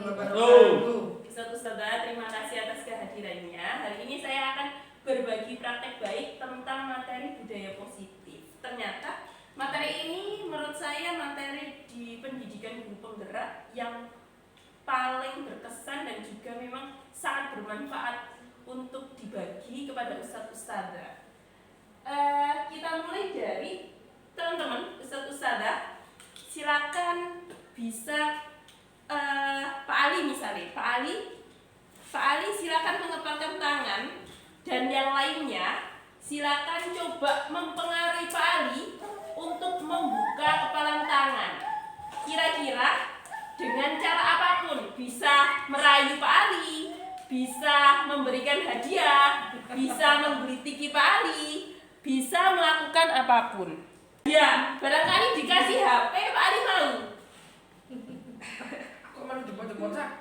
wabarakatuh. Ustadz Ustadzah, terima kasih atas kehadirannya. Hari ini saya akan berbagi praktek baik tentang materi budaya positif. Ternyata materi ini menurut saya materi di pendidikan guru penggerak yang paling berkesan dan juga memang sangat bermanfaat untuk dibagi kepada Ustadz Ustadzah. Kita mulai dari teman-teman Ustadz Ustadzah. Silakan bisa Pak Ali misalnya, Pak Ali silakan mengepalkan tangan dan yang lainnya silakan coba mempengaruhi Pak Ali untuk membuka kepalan tangan. Kira-kira dengan cara apapun, bisa merayu Pak Ali, bisa memberikan hadiah, bisa menggelitiki Pak Ali, bisa melakukan apapun. Ya, barangkali dikasih HP Pak Ali mau. Kok malah jemput-jemput sak?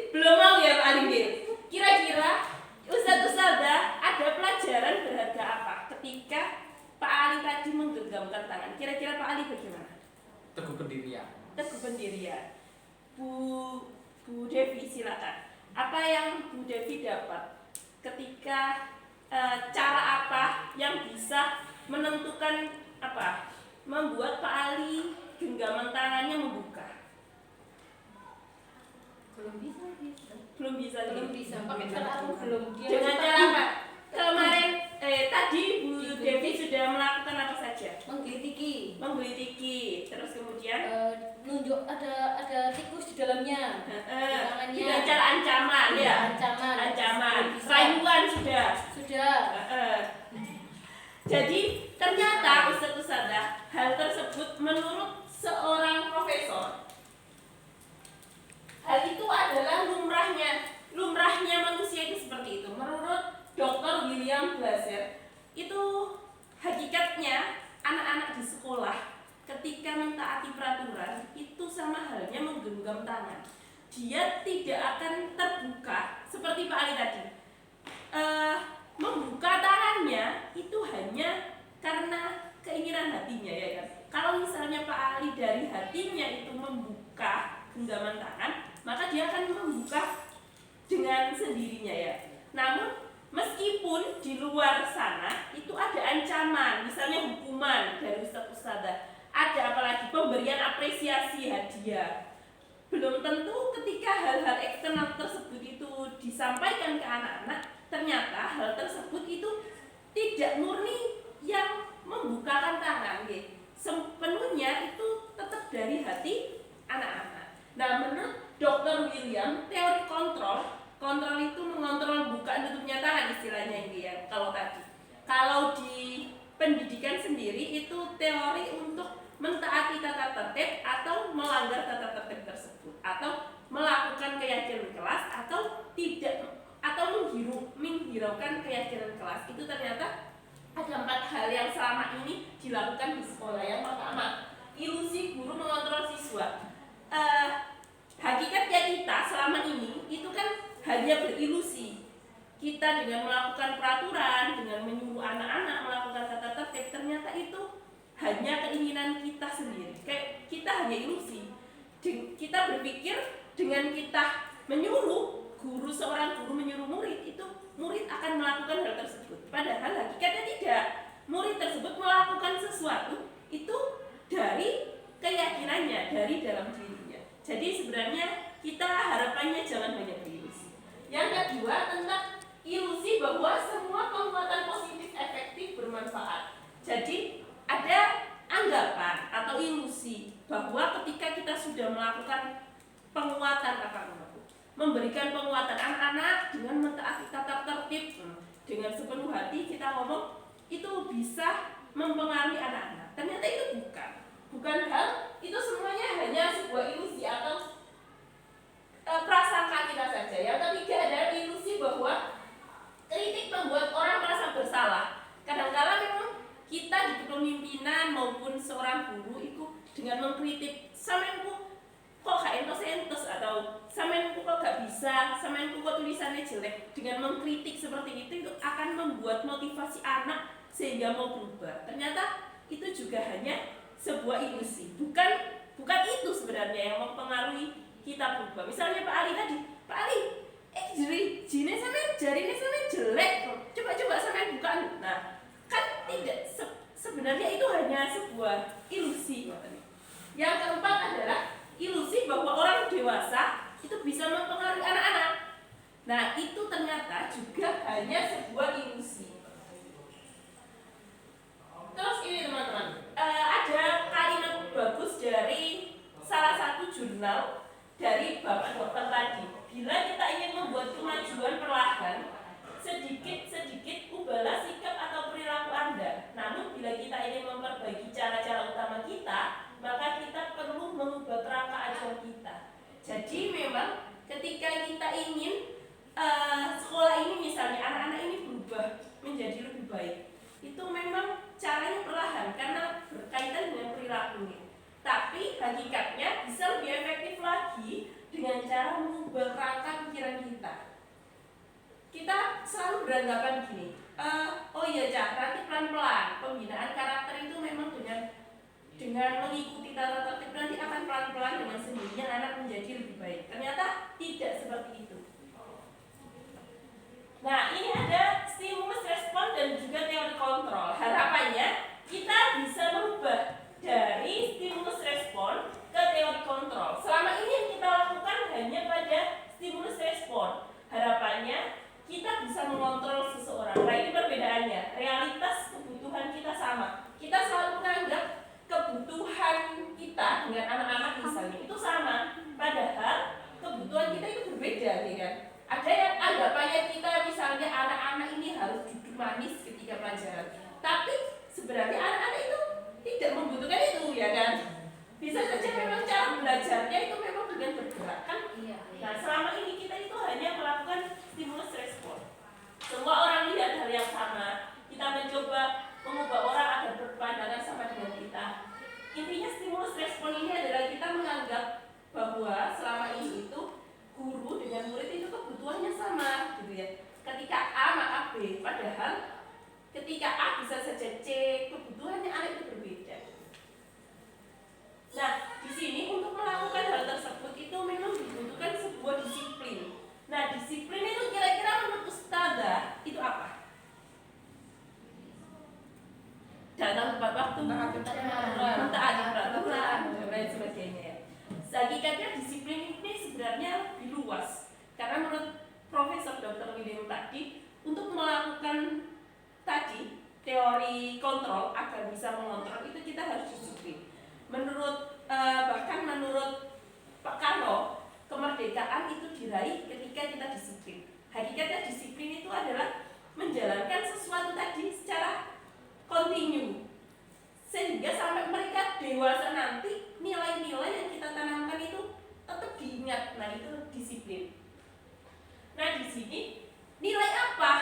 Belum mau ya Pak Ali. Kira-kira Ustadz Ustadzah ada pelajaran berharga apa ketika Pak Ali tadi menggenggamkan tangan? Kira-kira Pak Ali bagaimana? Teguh pendirian. Teguh pendirian. Bu Devi silakan. Apa yang Bu Devi dapat ketika cara apa yang bisa menentukan apa membuat Pak Ali genggaman tangannya membuka? Belum bisa pakai cara aku belum dia dengan cara apa? Kemarin tadi Bu Devi sudah melakukan apa saja? menggelitiki Terus kemudian nunjuk ada tikus di dalamnya tangannya dengan cara ancaman ya, ancaman rayuan sudah. Jadi ternyata Ustadz Ustadzah, hal tersebut menurut seorang profesor, hal itu adalah lumrahnya manusia itu seperti itu. Menurut Dr. William Blaser, itu hakikatnya anak-anak di sekolah ketika mentaati peraturan itu sama halnya menggenggam tangan. Dia tidak akan terbuka seperti Pak Ali tadi. Membuka tangannya itu hanya karena keinginan hatinya ya kan. Kalau misalnya Pak Ali dari hatinya itu membuka genggaman tangan, maka dia akan membuka dengan sendirinya ya. Namun meskipun di luar sana itu ada ancaman, misalnya hukuman dari Ustadz Ustadzah, ada apalagi pemberian apresiasi hadiah. Belum tentu ketika hal-hal eksternal tersebut itu disampaikan ke anak-anak, ternyata hal tersebut itu tidak murni yang membukakan tangan, ya. Sepenuhnya itu tetap dari hati anak-anak. Nah, menurut Dr. William, teori kontrol itu mengontrol buka tutupnya tangan istilahnya ini ya. Kalau di pendidikan sendiri itu teori untuk mentaati tata tertib atau melanggar tata tertib tersebut, atau melakukan keyakinan kelas atau tidak, atau menghiraukan keyakinan kelas. Itu ternyata ada 4 hal yang selama ini dilakukan di sekolah. Yang pertama, ilusi guru mengontrol siswa. Hakikatnya kita selama ini itu kan hanya berilusi. Kita dengan melakukan peraturan, dengan menyuruh anak-anak melakukan tata tertib, ternyata itu hanya keinginan kita sendiri. Kayak kita hanya ilusi. Kita berpikir dengan kita menyuruh seorang guru menyuruh murid, itu murid akan melakukan hal tersebut. Padahal hakikatnya tidak. Murid tersebut melakukan sesuatu itu dari keyakinannya, dari dalam dirinya. Jadi sebenarnya kita harapannya jangan hanya berilusi. Yang kedua, tentang ilusi bahwa semua penguatan positif efektif bermanfaat. Jadi ada anggapan atau ilusi bahwa ketika kita sudah melakukan penguatan memberikan penguatan anak-anak dengan mentaati tata tertib dengan sepenuh hati, kita ngomong itu bisa mempengaruhi anak-anak. Ternyata itu bukan hal, itu semuanya hanya sebuah ilusi atau prasangka kita saja. Yang ketiga adalah ilusi bahwa kritik membuat orang merasa bersalah. Kadang-kala memang kita di kepemimpinan maupun seorang guru itu dengan mengkritik, samenku kok gak entos atau samenku kok gak bisa, samenku kok tulisannya jelek. Dengan mengkritik seperti itu akan membuat motivasi anak sehingga mau berubah. Ternyata itu juga hanya sebuah ilusi. Bukan itu sebenarnya yang mempengaruhi kita berubah. Misalnya Pak Ali tadi, Pak Ali, jarine sampean jelek kok. Coba sampean buka. Nah, kan tidak sebenarnya itu hanya sebuah ilusi. Yang keempat adalah ilusi bahwa orang dewasa itu bisa mempengaruhi anak-anak. Nah, itu ternyata juga hanya sebuah ilusi. Terus ini teman-teman, ada kalimat bagus dari salah satu jurnal dari Bapak Dokter tadi. Bila kita ingin membuat kemajuan perlahan, sedikit-sedikit ubahlah sikap atau perilaku Anda. Namun bila kita ingin memperbaiki cara-cara utama kita, maka kita perlu mengubah kerangka ajar kita. Jadi memang ketika kita ingin sekolah ini misalnya anak-anak ini berubah menjadi lebih baik, itu memang caranya perlahan karena berkaitan dengan perilakunya. Tapi hakikatnya bisa lebih efektif lagi dengan cara mengubah kerangka pikiran kita. Kita selalu beranggapan gini, oh iya Cak, nanti pelan-pelan pembinaan karakter itu memang dengan mengikuti tata tertib nanti akan pelan-pelan dengan sendirinya anak menjadi lebih baik. Ternyata tidak seperti itu. Nah, ini ada stimulus respon dan juga teori kontrol. Harapannya kita bisa merubah dari stimulus respon ke teori kontrol. Selama ini yang kita lakukan hanya pada stimulus respon. Harapannya kita bisa mengontrol seseorang. Nah, ini perbedaannya. Realitas kebutuhan kita sama. Kita selalu menganggap kebutuhan kita dengan anak-anak misalnya itu sama. Padahal kebutuhan kita itu berbeda, ya kan? Ada yang anggapannya kita misalnya anak-anak ini harus duduk manis ketika pelajaran. Tapi sebenarnya anak-anak itu tidak membutuhkan itu, ya kan? Bisa saja memang cara belajarnya itu memang dengan bergerak kan? Nah, selama ini kita itu hanya melakukan stimulus respon. Semua orang lihat hal yang sama. Kita mencoba mengubah orang agar berpandangan sama dengan kita. Intinya stimulus respon ini adalah kita menganggap bahwa selama ini itu guru dengan murid itu kebutuhannya sama, gitu ya. Ketika A maka B, padahal ketika A bisa saja C, kebutuhannya anak itu berbeda. Nah, di sini untuk melakukan hal tersebut itu memang dibutuhkan sebuah disiplin. Nah, disiplin itu kira-kira menurut Ustazah itu apa? Datang tepat waktu, mentaati peraturan, dan lain sebagainya. Hakikatnya disiplin ini sebenarnya lebih luas karena menurut Profesor Dr. William tadi untuk melakukan tadi teori kontrol agar bisa mengontrol itu kita harus disiplin. Bahkan menurut Pak Karno, kemerdekaan itu diraih ketika kita disiplin. Hakikatnya disiplin itu adalah menjalankan sesuatu tadi secara kontinu sehingga sampai mereka dewasa nanti nilai-nilai yang kita tanamkan itu tetap diingat. Nah, itu disiplin. Nah, di sini nilai apa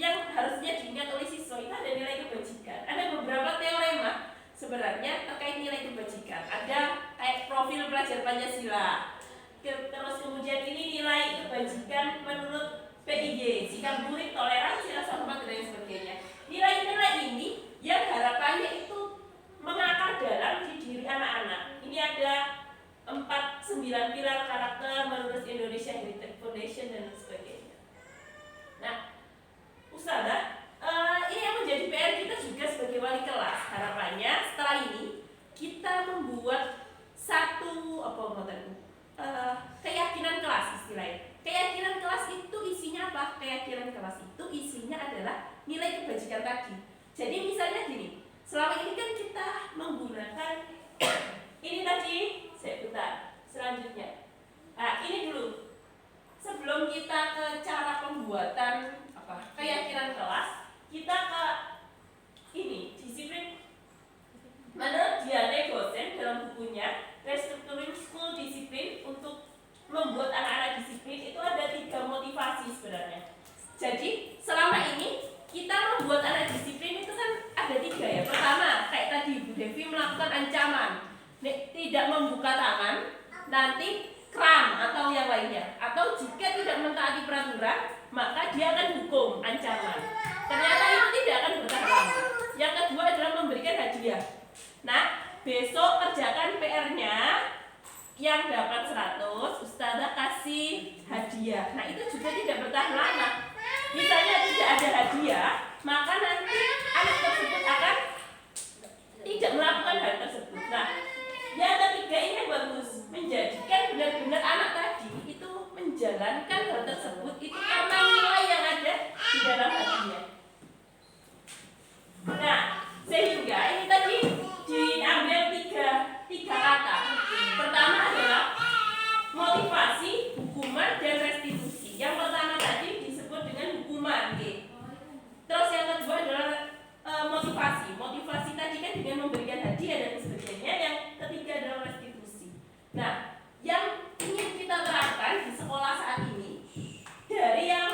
yang harusnya diingat oleh siswa? Itu ada nilai kebajikan. Ada beberapa teorema sebenarnya terkait nilai kebajikan. Ada kayak profil pelajar Pancasila. Terus kemudian ini nilai kebajikan menurut PIG, sikap murid, toleransi, rasa hormat dan lain sebagainya. Nilai-nilai ini yang harapannya itu mengakar dalam di diri anak-anak. Ini ada 9 pilar karakter menurut Indonesia Heritage Foundation dan sebagainya. Nah, Ustazah, ini yang menjadi PR kita juga sebagai wali kelas. Harapannya setelah ini kita membuat satu keyakinan kelas istilahnya. Keyakinan kelas itu isinya apa? Keyakinan kelas itu isinya adalah nilai kebajikan tadi. Jadi misalnya gini, selama ini kan kita menggunakan ini tadi, saya putar selanjutnya. Nah, ini dulu. Sebelum kita ke cara pembuatan keyakinan kelas, kita ke ini disiplin. Menurut Diane Gosen dalam bukunya Restructuring School Discipline untuk membuat anak-anak disiplin itu ada 3 motivasi sebenarnya. Jadi selama ini kita membuat anak disiplin itu kan ada 3 ya. Pertama, kayak tadi Bu Devi melakukan ancaman, tidak membuka tangan, nanti kram atau yang lainnya. Atau jika tidak mentaati peraturan, maka dia akan hukum, ancaman. Ternyata itu tidak akan bertahan lama. besok kerjakan PR-nya, yang dapat 100 ustazah kasih hadiah. Nah itu juga tidak bertahan lama. Misalnya tidak ada hadiah, maka nanti anak tersebut akan tidak melakukan hal tersebut. Nah yang ketiga ini yang bagus, menjadikan benar-benar anak tadi itu menjalankan hal tersebut itu karena nilai yang ada di dalam hatinya. Nah sehingga ini tadi diambil tiga kata. Pertama adalah motivasi, hukuman, dan restitusi. Yang pertama tadi disebut dengan hukuman. Terus yang kedua adalah motivasi. Motivasi tadi kan dengan memberikan hadiah dan sebagainya. Yang ketiga adalah restitusi. Nah, yang ingin kita terapkan di sekolah saat ini, dari yang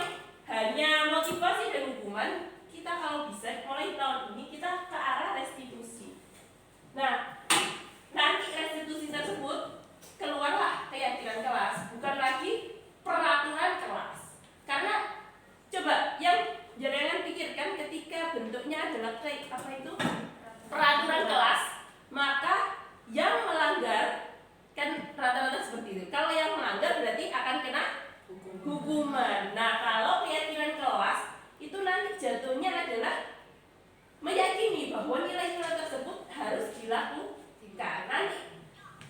hanya motivasi dan hukuman, kita kalau bisa mulai tahun ini kita ke arah restitusi. Nah, nanti restitusi tersebut keluarlah keyakinan kelas, bukan lagi peraturan kelas. Karena coba yang jangan pikirkan ketika bentuknya adalah peraturan kelas, maka yang melanggar kan rata-rata seperti itu. Kalau yang melanggar berarti akan kena hukuman. Nah, kalau keyakinan kelas itu nanti jatuhnya adalah meyakini bahwa nilai-nilai tersebut harus dilakukan. Nanti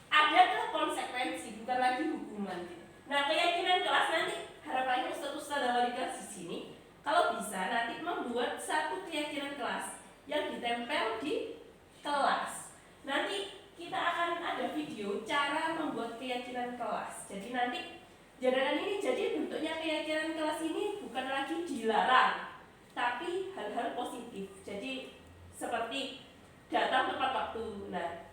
ada konsekuensi, bukan lagi hukuman. Nah, keyakinan kelas nanti harapannya ustaz-ustaz wali kelas di sini kalau bisa nanti membuat satu keyakinan kelas yang ditempel di kelas. Nanti kita akan ada video cara membuat keyakinan kelas. Jadi nanti jadikan ini jadi bentuknya keyakinan kelas ini bukan lagi dilarang, tapi hal-hal positif. Jadi seperti datang tepat waktu. Nah,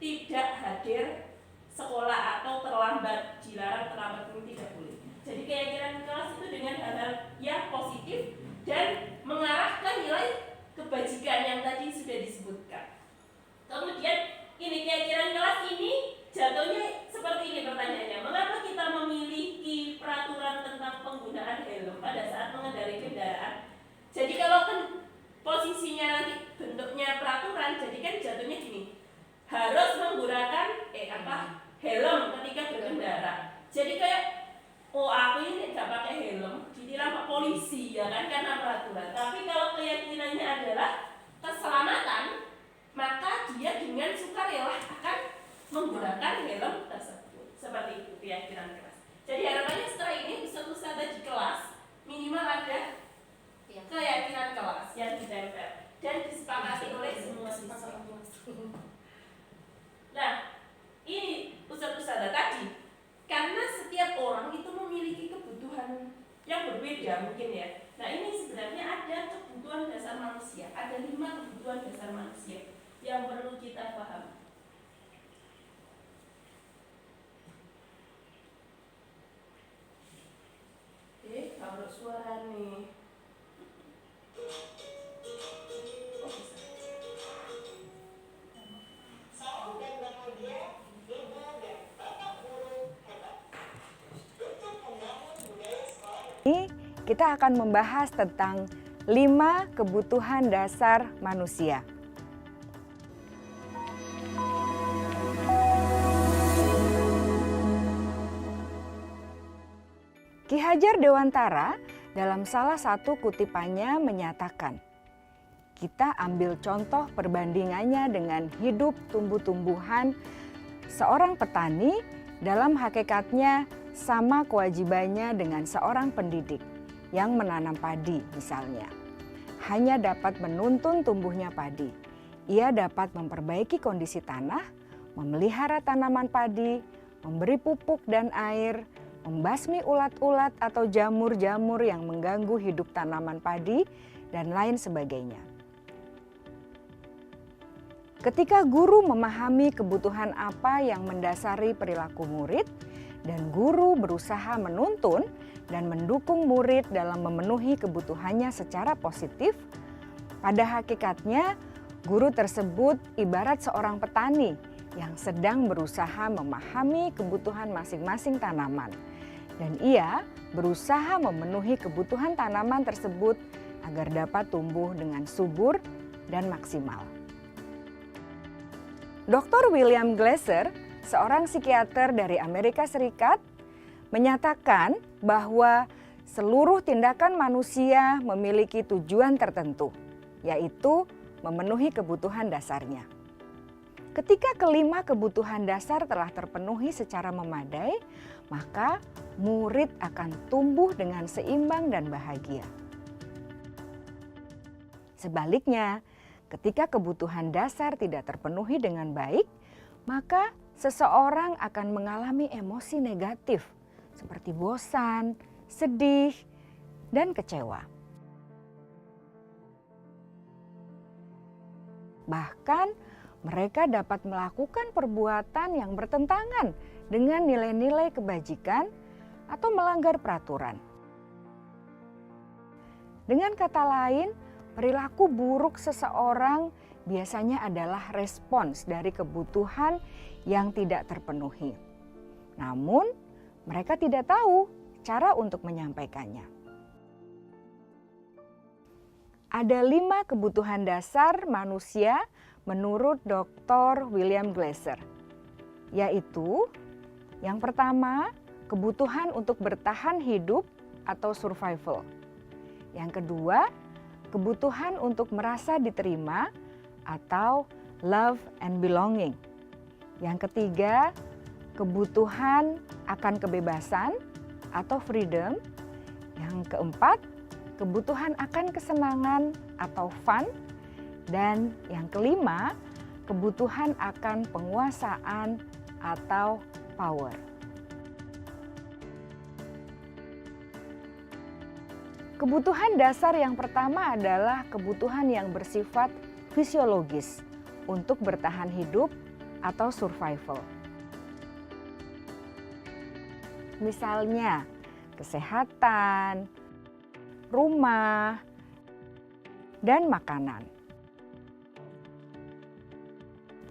tidak hadir sekolah atau terlambat, dilarang terlambat ini tidak boleh. Jadi keyakinan kelas itu dengan hal-hal yang positif dan mengarahkan nilai kebajikan yang tadi sudah disebutkan. Kemudian ini keyakinan kelas ini jatuhnya seperti ini pertanyaannya. Mengapa kita memiliki peraturan tentang penggunaan helm pada saat mengendarai kendaraan? Jadi kalau kan posisinya nanti bentuknya peraturan, jadi kan jatuhnya gini, harus menggunakan helm ketika berkendara. Jadi kayak aku ini nggak pakai helm ditilang Pak polisi ya kan karena peraturan. Tapi kalau keyakinannya adalah keselamatan, maka dia dengan sukarela akan menggunakan helm tersebut. Seperti itu keyakinan kelas. Jadi harapannya setelah ini ustaz-ustaz di kelas minimal ada keyakinan kelas yang ditempel dan disepakati oleh semua siswa. Nah, ini ustaz-ustaz tadi karena setiap orang itu memiliki kebutuhan yang berbeda mungkin ya. Nah, ini sebenarnya ada kebutuhan dasar manusia. Ada 5 kebutuhan dasar manusia yang perlu kita pahami. Kalau suara nih. Ini kita akan membahas tentang 5 kebutuhan dasar manusia. Ki Hajar Dewantara dalam salah satu kutipannya menyatakan, kita ambil contoh perbandingannya dengan hidup tumbuh-tumbuhan. Seorang petani dalam hakikatnya sama kewajibannya dengan seorang pendidik yang menanam padi misalnya. Hanya dapat menuntun tumbuhnya padi. Ia dapat memperbaiki kondisi tanah, memelihara tanaman padi, memberi pupuk dan air, membasmi ulat-ulat atau jamur-jamur yang mengganggu hidup tanaman padi, dan lain sebagainya. Ketika guru memahami kebutuhan apa yang mendasari perilaku murid, dan guru berusaha menuntun dan mendukung murid dalam memenuhi kebutuhannya secara positif, pada hakikatnya guru tersebut ibarat seorang petani yang sedang berusaha memahami kebutuhan masing-masing tanaman. Dan ia berusaha memenuhi kebutuhan tanaman tersebut agar dapat tumbuh dengan subur dan maksimal. Dr. William Glasser, seorang psikiater dari Amerika Serikat, menyatakan bahwa seluruh tindakan manusia memiliki tujuan tertentu, yaitu memenuhi kebutuhan dasarnya. Ketika kelima kebutuhan dasar telah terpenuhi secara memadai, maka murid akan tumbuh dengan seimbang dan bahagia. Sebaliknya, ketika kebutuhan dasar tidak terpenuhi dengan baik, maka seseorang akan mengalami emosi negatif seperti bosan, sedih, dan kecewa. Bahkan mereka dapat melakukan perbuatan yang bertentangan dengan nilai-nilai kebajikan atau melanggar peraturan. Dengan kata lain, perilaku buruk seseorang biasanya adalah respons dari kebutuhan yang tidak terpenuhi. Namun, mereka tidak tahu cara untuk menyampaikannya. Ada 5 kebutuhan dasar manusia menurut Dr. William Glasser, yaitu yang pertama, kebutuhan untuk bertahan hidup atau survival. Yang kedua, kebutuhan untuk merasa diterima atau love and belonging. Yang ketiga, kebutuhan akan kebebasan atau freedom. Yang keempat, kebutuhan akan kesenangan atau fun. Dan yang kelima, kebutuhan akan penguasaan atau power. Kebutuhan dasar yang pertama adalah kebutuhan yang bersifat fisiologis untuk bertahan hidup atau survival. Misalnya, kesehatan, rumah, dan makanan.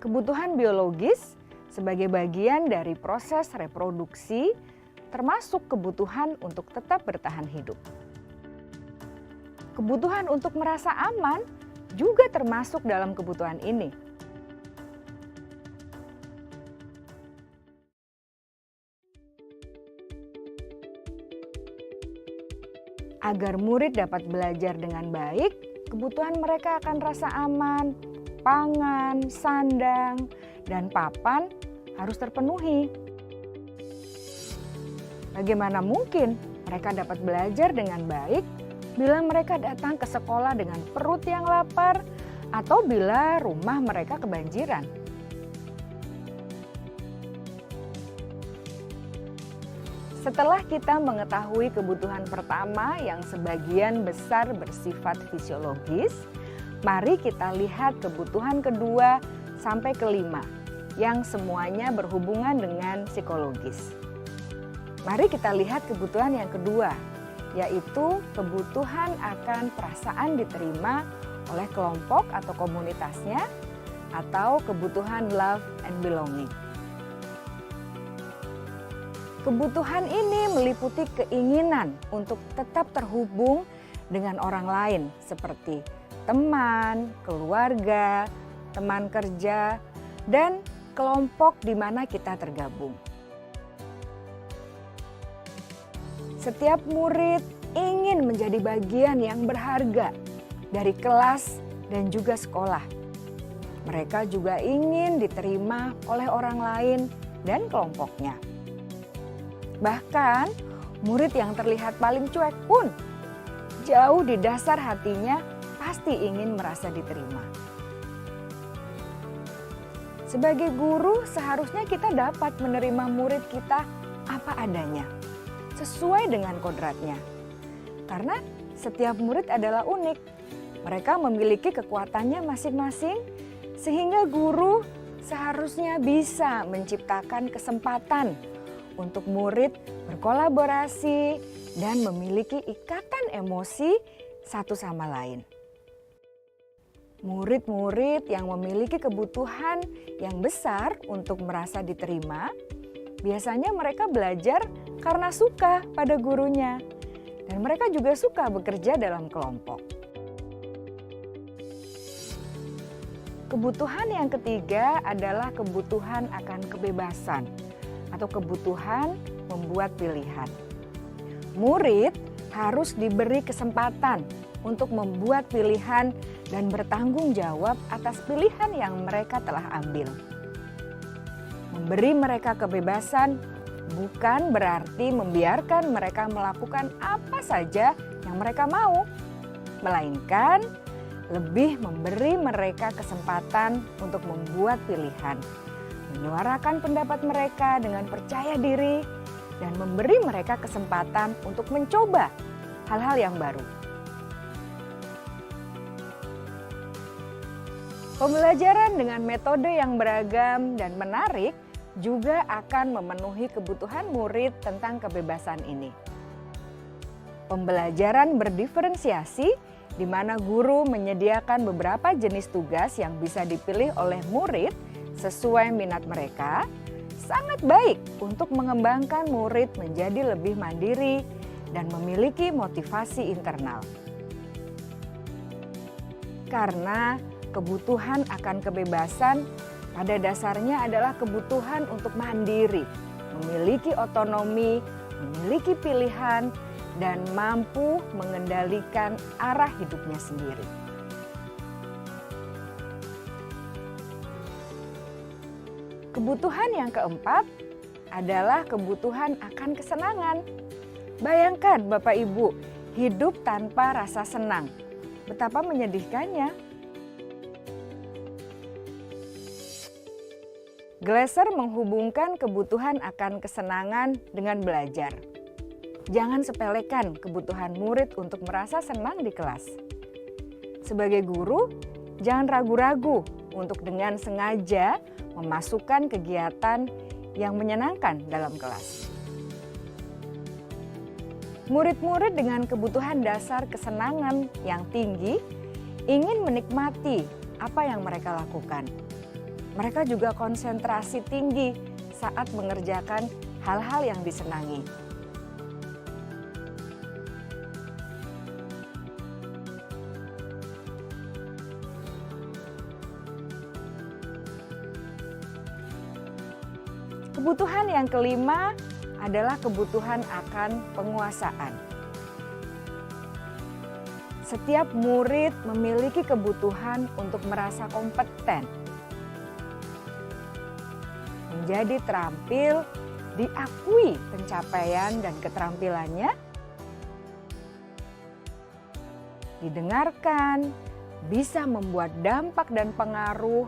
Kebutuhan biologis sebagai bagian dari proses reproduksi, termasuk kebutuhan untuk tetap bertahan hidup. Kebutuhan untuk merasa aman juga termasuk dalam kebutuhan ini. Agar murid dapat belajar dengan baik, kebutuhan mereka akan rasa aman, pangan, sandang, dan papan harus terpenuhi. Bagaimana mungkin mereka dapat belajar dengan baik bila mereka datang ke sekolah dengan perut yang lapar atau bila rumah mereka kebanjiran? Setelah kita mengetahui kebutuhan pertama yang sebagian besar bersifat fisiologis, mari kita lihat kebutuhan kedua sampai kelima yang semuanya berhubungan dengan psikologis. Mari kita lihat kebutuhan yang kedua, yaitu kebutuhan akan perasaan diterima oleh kelompok atau komunitasnya atau kebutuhan love and belonging. Kebutuhan ini meliputi keinginan untuk tetap terhubung dengan orang lain seperti teman, keluarga, teman kerja, dan kelompok di mana kita tergabung. Setiap murid ingin menjadi bagian yang berharga dari kelas dan juga sekolah. Mereka juga ingin diterima oleh orang lain dan kelompoknya. Bahkan, murid yang terlihat paling cuek pun jauh di dasar hatinya pasti ingin merasa diterima. Sebagai guru, seharusnya kita dapat menerima murid kita apa adanya, sesuai dengan kodratnya. Karena setiap murid adalah unik. Mereka memiliki kekuatannya masing-masing, sehingga guru seharusnya bisa menciptakan kesempatan untuk murid berkolaborasi dan memiliki ikatan emosi satu sama lain. Murid-murid yang memiliki kebutuhan yang besar untuk merasa diterima, biasanya mereka belajar karena suka pada gurunya, dan mereka juga suka bekerja dalam kelompok. Kebutuhan yang ketiga adalah kebutuhan akan kebebasan atau kebutuhan membuat pilihan. Murid harus diberi kesempatan untuk membuat pilihan dan bertanggung jawab atas pilihan yang mereka telah ambil. Memberi mereka kebebasan bukan berarti membiarkan mereka melakukan apa saja yang mereka mau, melainkan lebih memberi mereka kesempatan untuk membuat pilihan, menyuarakan pendapat mereka dengan percaya diri, dan memberi mereka kesempatan untuk mencoba hal-hal yang baru. Pembelajaran dengan metode yang beragam dan menarik juga akan memenuhi kebutuhan murid tentang kebebasan ini. Pembelajaran berdiferensiasi di mana guru menyediakan beberapa jenis tugas yang bisa dipilih oleh murid sesuai minat mereka, sangat baik untuk mengembangkan murid menjadi lebih mandiri dan memiliki motivasi internal. Karena kebutuhan akan kebebasan pada dasarnya adalah kebutuhan untuk mandiri, memiliki otonomi, memiliki pilihan, dan mampu mengendalikan arah hidupnya sendiri. Kebutuhan yang keempat adalah kebutuhan akan kesenangan. Bayangkan Bapak Ibu, hidup tanpa rasa senang. Betapa menyedihkannya. Glasser menghubungkan kebutuhan akan kesenangan dengan belajar. Jangan sepelekan kebutuhan murid untuk merasa senang di kelas. Sebagai guru, jangan ragu-ragu untuk dengan sengaja memasukkan kegiatan yang menyenangkan dalam kelas. Murid-murid dengan kebutuhan dasar kesenangan yang tinggi ingin menikmati apa yang mereka lakukan. Mereka juga konsentrasi tinggi saat mengerjakan hal-hal yang disenangi. Kebutuhan yang kelima adalah kebutuhan akan penguasaan. Setiap murid memiliki kebutuhan untuk merasa kompeten, menjadi terampil, diakui pencapaian dan keterampilannya, didengarkan, bisa membuat dampak dan pengaruh,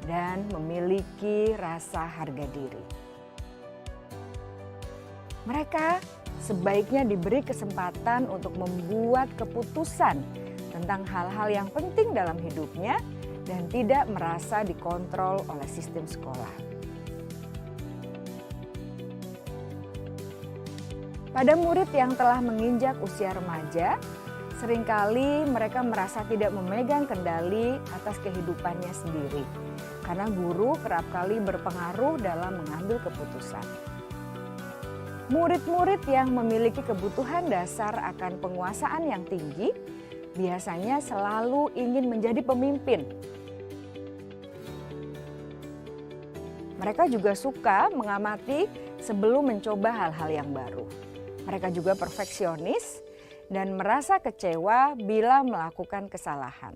dan memiliki rasa harga diri. Mereka sebaiknya diberi kesempatan untuk membuat keputusan tentang hal-hal yang penting dalam hidupnya dan tidak merasa dikontrol oleh sistem sekolah. Pada murid yang telah menginjak usia remaja, seringkali mereka merasa tidak memegang kendali atas kehidupannya sendiri, karena guru kerap kali berpengaruh dalam mengambil keputusan. Murid-murid yang memiliki kebutuhan dasar akan penguasaan yang tinggi biasanya selalu ingin menjadi pemimpin. Mereka juga suka mengamati sebelum mencoba hal-hal yang baru. Mereka juga perfeksionis dan merasa kecewa bila melakukan kesalahan.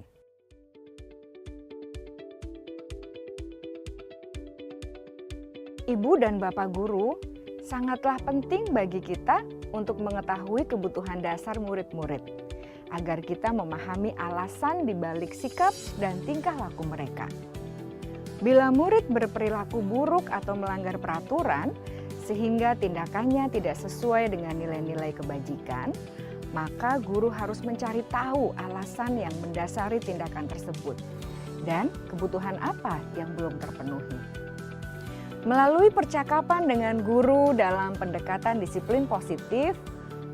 Ibu dan Bapak guru sangatlah penting bagi kita untuk mengetahui kebutuhan dasar murid-murid, agar kita memahami alasan di balik sikap dan tingkah laku mereka. Bila murid berperilaku buruk atau melanggar peraturan, sehingga tindakannya tidak sesuai dengan nilai-nilai kebajikan, maka guru harus mencari tahu alasan yang mendasari tindakan tersebut dan kebutuhan apa yang belum terpenuhi. Melalui percakapan dengan guru dalam pendekatan disiplin positif,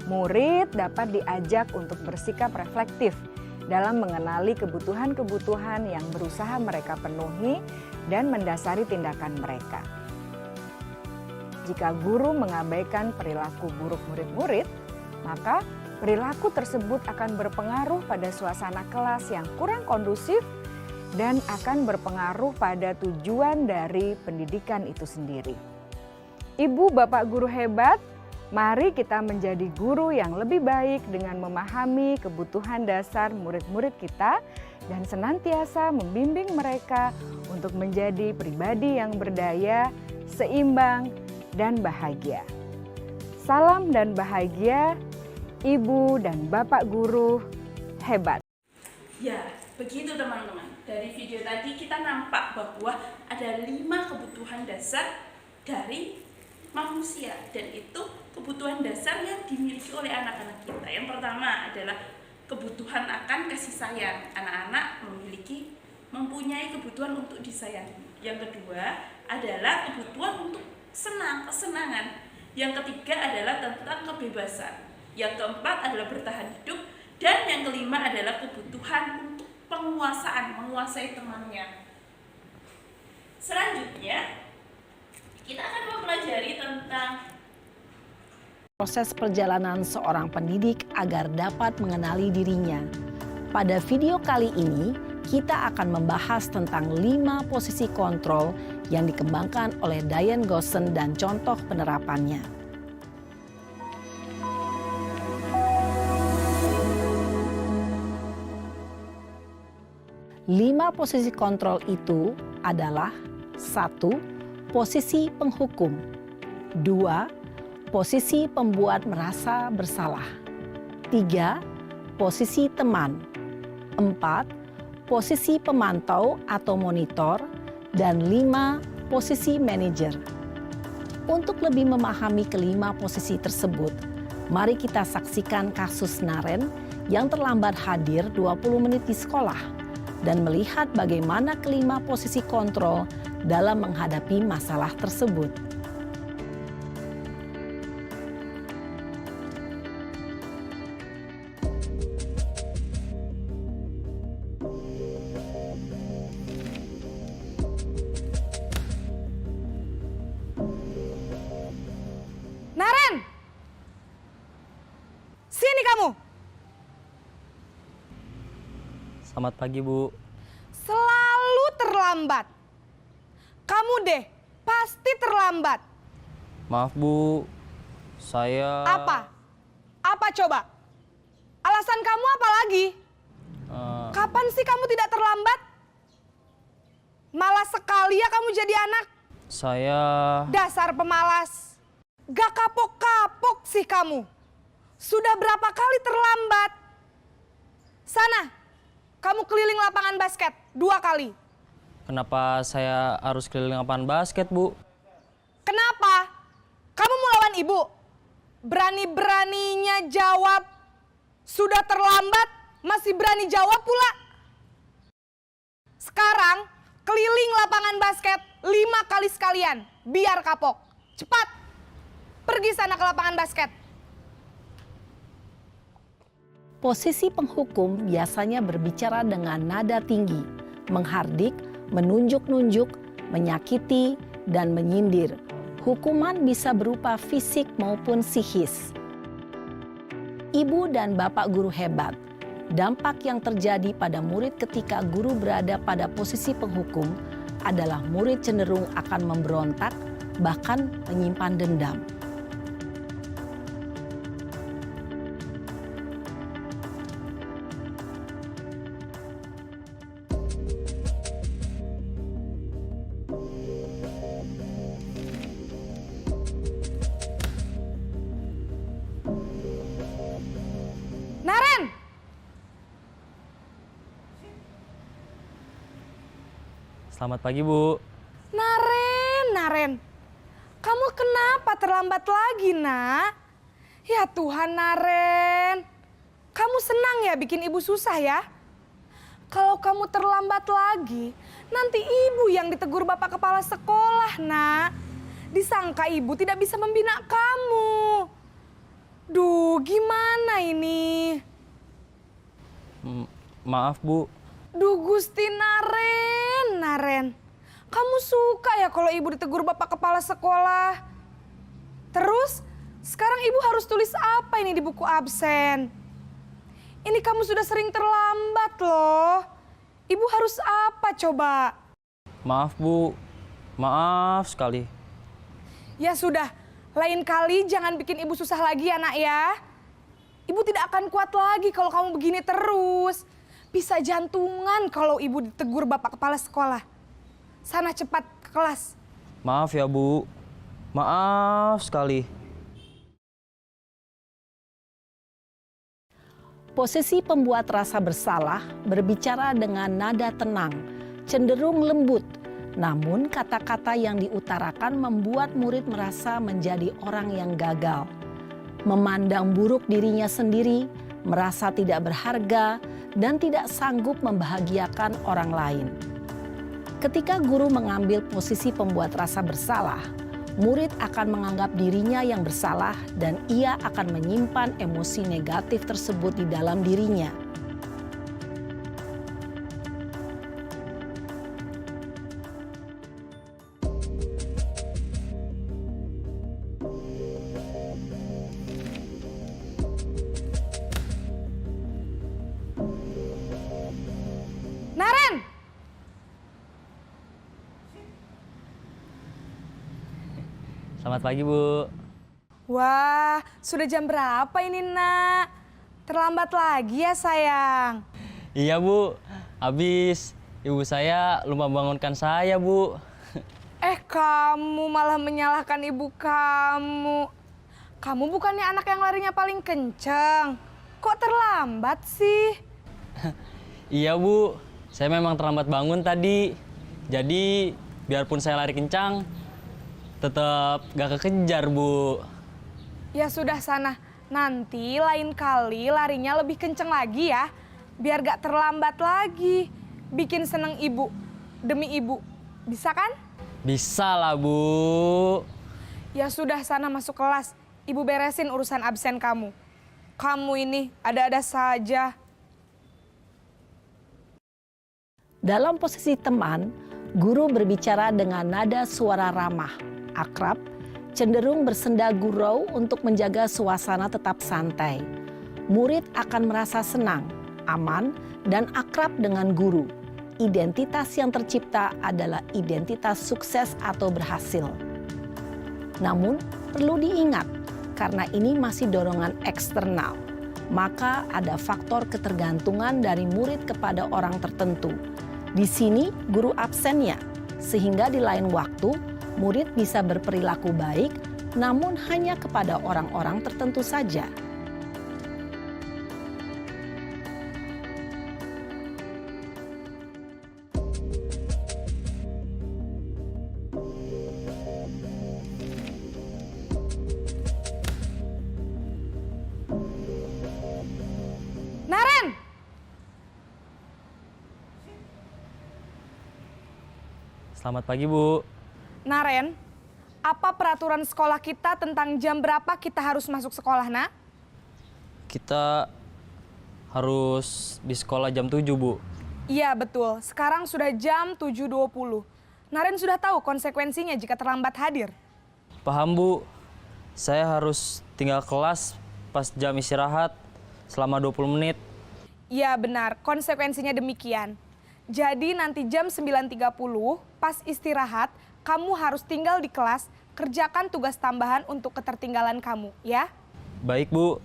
murid dapat diajak untuk bersikap reflektif dalam mengenali kebutuhan-kebutuhan yang berusaha mereka penuhi dan mendasari tindakan mereka. Jika guru mengabaikan perilaku buruk murid-murid, maka perilaku tersebut akan berpengaruh pada suasana kelas yang kurang kondusif dan akan berpengaruh pada tujuan dari pendidikan itu sendiri. Ibu, bapak guru hebat, mari kita menjadi guru yang lebih baik dengan memahami kebutuhan dasar murid-murid kita dan senantiasa membimbing mereka untuk menjadi pribadi yang berdaya, seimbang, dan bahagia. Salam dan bahagia, Ibu dan Bapak guru hebat. Ya, begitu teman-teman. Dari video tadi kita nampak bahwa ada 5 kebutuhan dasar dari manusia, dan itu kebutuhan dasar yang dimiliki oleh anak-anak kita. Yang pertama adalah kebutuhan akan kasih sayang. Anak-anak mempunyai kebutuhan untuk disayangi. Yang kedua adalah kebutuhan untuk kesenangan. Yang ketiga adalah tentang kebebasan. Yang keempat adalah bertahan hidup. Dan yang kelima adalah kebutuhan untuk penguasaan, menguasai temannya. Selanjutnya kita akan mempelajari tentang proses perjalanan seorang pendidik agar dapat mengenali dirinya. Pada video kali ini, kita akan membahas tentang 5 posisi kontrol yang dikembangkan oleh Diane Gosson dan contoh penerapannya. 5 posisi kontrol itu adalah 1. Posisi penghukum. 2. Posisi pembuat merasa bersalah. 3. Posisi teman. 4. Posisi pemantau atau monitor. Dan 5. Posisi manajer. Untuk lebih memahami kelima posisi tersebut, mari kita saksikan kasus Naren yang terlambat hadir 20 menit di sekolah dan melihat bagaimana kelima posisi kontrol dalam menghadapi masalah tersebut. Naren! Sini kamu! Selamat pagi, Bu. Selalu terlambat. Kamu deh, pasti terlambat. Maaf, Bu. Saya... Apa? Apa coba? Alasan kamu apa lagi? Kapan sih kamu tidak terlambat? Malas sekali ya kamu jadi anak. Saya... Dasar pemalas. Gak kapok-kapok sih kamu. Sudah berapa kali terlambat? Sana, kamu keliling lapangan basket 2 kali. Kenapa saya harus keliling lapangan basket, Bu? Kenapa? Kamu mau lawan ibu? Berani-beraninya jawab. Sudah terlambat, masih berani jawab pula. Sekarang, keliling lapangan basket 5 kali sekalian. Biar kapok. Cepat, pergi sana ke lapangan basket. Posisi penghukum biasanya berbicara dengan nada tinggi, menghardik, menunjuk-nunjuk, menyakiti, dan menyindir. Hukuman bisa berupa fisik maupun psikis. Ibu dan bapak guru hebat, dampak yang terjadi pada murid ketika guru berada pada posisi penghukum adalah murid cenderung akan memberontak, bahkan menyimpan dendam. Naren! Selamat pagi, Bu. Naren. Kamu kenapa terlambat lagi, nak? Ya Tuhan, Naren. Kamu senang ya bikin ibu susah ya? Kalau kamu terlambat lagi, nanti ibu yang ditegur bapak kepala sekolah, nak. Disangka ibu tidak bisa membina kamu. Duh, gimana ini? Maaf, Bu. Duh, Gusti Naren. Kamu suka ya kalau ibu ditegur bapak kepala sekolah? Terus, sekarang ibu harus tulis apa ini di buku absen? Ini kamu sudah sering terlambat loh. Ibu harus apa coba? Maaf Bu, maaf sekali. Ya sudah, lain kali jangan bikin ibu susah lagi ya nak ya. Ibu tidak akan kuat lagi kalau kamu begini terus. Bisa jantungan kalau ibu ditegur bapak kepala sekolah. Sana cepat ke kelas. Maaf ya Bu, maaf sekali. Posisi pembuat rasa bersalah berbicara dengan nada tenang, cenderung lembut. Namun kata-kata yang diutarakan membuat murid merasa menjadi orang yang gagal. Memandang buruk dirinya sendiri, merasa tidak berharga, dan tidak sanggup membahagiakan orang lain. Ketika guru mengambil posisi pembuat rasa bersalah, murid akan menganggap dirinya yang bersalah dan ia akan menyimpan emosi negatif tersebut di dalam dirinya. Naren! Selamat pagi Bu. Wah, sudah jam berapa ini nak? Terlambat lagi ya sayang. Iya Bu, habis ibu saya lupa bangunkan saya Bu. Kamu malah menyalahkan ibu kamu. Kamu bukannya anak yang larinya paling kenceng. Kok terlambat sih? Iya Bu, saya memang terlambat bangun tadi. Jadi biarpun saya lari kencang, tetap gak kekejar Bu. Ya sudah sana, nanti lain kali larinya lebih kenceng lagi ya. Biar gak terlambat lagi. Bikin seneng ibu, demi ibu. Bisa kan? Bisa lah Bu. Ya sudah sana masuk kelas. Ibu beresin urusan absen kamu. Kamu ini ada-ada saja. Dalam posisi teman, guru berbicara dengan nada suara ramah, akrab, cenderung bersenda gurau untuk menjaga suasana tetap santai. Murid akan merasa senang, aman, dan akrab dengan guru. Identitas yang tercipta adalah identitas sukses atau berhasil. Namun, perlu diingat, karena ini masih dorongan eksternal, maka ada faktor ketergantungan dari murid kepada orang tertentu. Di sini guru absennya, sehingga di lain waktu murid bisa berperilaku baik, namun hanya kepada orang-orang tertentu saja. Naren! Selamat pagi Bu. Naren, apa peraturan sekolah kita tentang jam berapa kita harus masuk sekolah, nak? Kita harus di sekolah jam 7 Bu. Iya, betul. Sekarang sudah jam 7.20. Naren sudah tahu konsekuensinya jika terlambat hadir. Paham Bu, saya harus tinggal kelas pas jam istirahat selama 20 menit. Iya, benar. Konsekuensinya demikian. Jadi nanti jam 9.30 pas istirahat, kamu harus tinggal di kelas, kerjakan tugas tambahan untuk ketertinggalan kamu, ya? Baik Bu.